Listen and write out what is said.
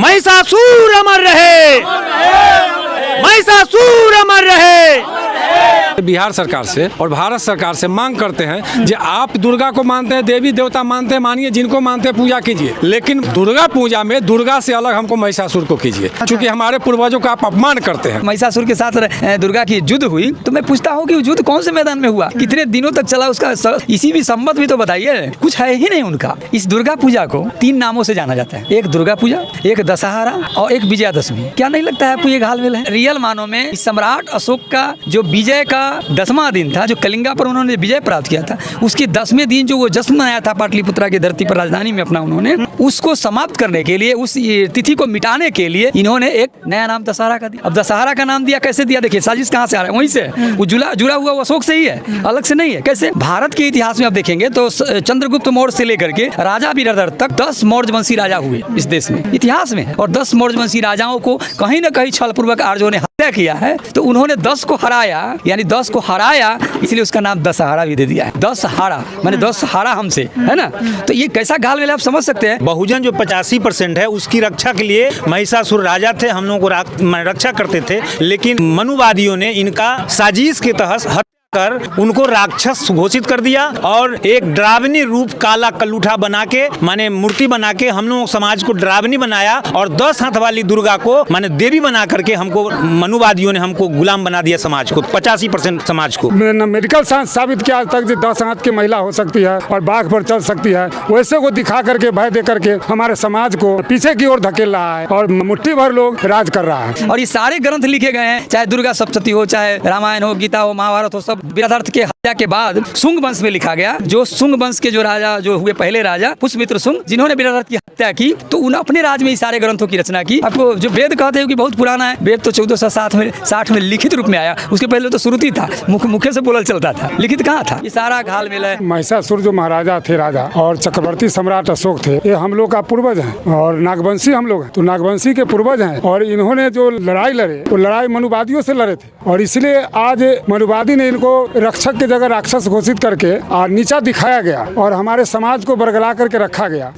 महिषासुर अमर रहे, महिषासुर अमर रहे। बिहार सरकार से और भारत सरकार से मांग करते हैं कि आप दुर्गा को मानते हैं, देवी देवता मानते हैं, मानिए जिनको मानते हैं पूजा कीजिए, लेकिन दुर्गा पूजा में दुर्गा से अलग हमको महिषासुर को कीजिए, क्योंकि हमारे पूर्वजों का आप अपमान करते हैं। महिषासुर के साथ दुर्गा की युद्ध हुई तो मैं पूछता हूँ कि युद्ध कौन से मैदान में हुआ, कितने दिनों तक चला, उसका इसी भी संबंध भी तो बताइए। कुछ है ही नहीं उनका। इस दुर्गा पूजा को 3 नामों से जाना जाता है, एक दुर्गा पूजा, एक दशहरा और एक विजयादशमी। क्या नहीं लगता है आपको ये घालमेल है? रियल मानों में सम्राट अशोक का जो विजय का 10वां दिन था, जो कलिंगा पर उन्होंने विजय प्राप्त किया था, उसके 10वें दिन जो वो जश्न मनाया था पाटलिपुत्रा की धरती पर, राजधानी में अपना, उन्होंने उसको समाप्त करने के लिए, उस तिथि को मिटाने के लिए इन्होंने एक नया नाम दशहरा का दिया। अब दशहरा का नाम दिया, कैसे दिया? देखिए साजिश कहाँ से आ रहा है, वहीं से वो जुड़ा हुआ वो अशोक से ही है, अलग से नहीं है। कैसे? भारत के इतिहास में आप देखेंगे तो चंद्रगुप्त मौर्य से लेकर के राजा बिरदर तक 10 मौर्यवंशी राजा हुए इस देश में, इतिहास में। और 10 मौर्यवंशी राजाओं को कहीं ना कहीं छलपूर्वक आर्यों ने हत्या किया है, तो उन्होंने 10 को हराया, यानी 10 को हराया, इसलिए उसका नाम दशहरा भी दे दिया है। 10 हारा माने 10 हारा हमसे, है ना? तो ये कैसा घालमेल आप समझ सकते हैं। बहुजन जो 85% है उसकी रक्षा के लिए महिषासुर राजा थे, हम लोगों को रक्षा करते थे, लेकिन मनुवादियों ने इनका साजिश के तहत कर उनको राक्षस घोषित कर दिया और एक डरावनी रूप काला कलूठा बना के, माने मूर्ति बना के हम लोग समाज को डरावनी बनाया और 10 हाथ वाली दुर्गा को माने देवी बना करके हमको मनुवादियों ने हमको गुलाम बना दिया, समाज को 85% समाज को। मेडिकल साइंस साबित किया आज तक कि 10 हाथ की महिला हो सकती है और बाघ पर चल सकती है, वैसे को दिखा करके, भय दे करके हमारे समाज को पीछे की ओर धकेल रहा है और मुट्ठी भर लोग राज कर रहा है। और ये सारे ग्रंथ लिखे गए हैं, चाहे दुर्गा सप्तशती हो, चाहे रामायण हो, गीता हो, महाभारत हो, सब बिरदर्थ के हत्या के बाद शुंग वंश में लिखा गया। जो शुंग वंश के जो राजा जो हुए, पहले राजा पुष्यमित्र शुंग, जिन्होंने बिरदर्थ की हत्या की, तो उन्होंने अपने राज में ही सारे ग्रंथों की रचना की। आपको जो वेद कहते हैं कि बहुत पुराना है, वेद तो 1460 में लिखित रूप में आया, उसके पहले तो श्रुति था, मुखे से बोलल चलता था, लिखित कहाँ था? ये सारा घालमेल है। महिषासुर जो महाराजा थे, राजा और चक्रवर्ती सम्राट अशोक थे, ये हम लोग का पूर्वज हैं और नागवंशी हम लोग हैं, तो नागवंशी के पूर्वज हैं। और इन्होंने जो लड़ाई लड़े, वो लड़ाई मनुवादियों से लड़े थे और इसलिए आज मनुवादी ने इनको रक्षक की जगह राक्षस घोषित करके और नीचा दिखाया गया और हमारे समाज को बरगला करके रखा गया।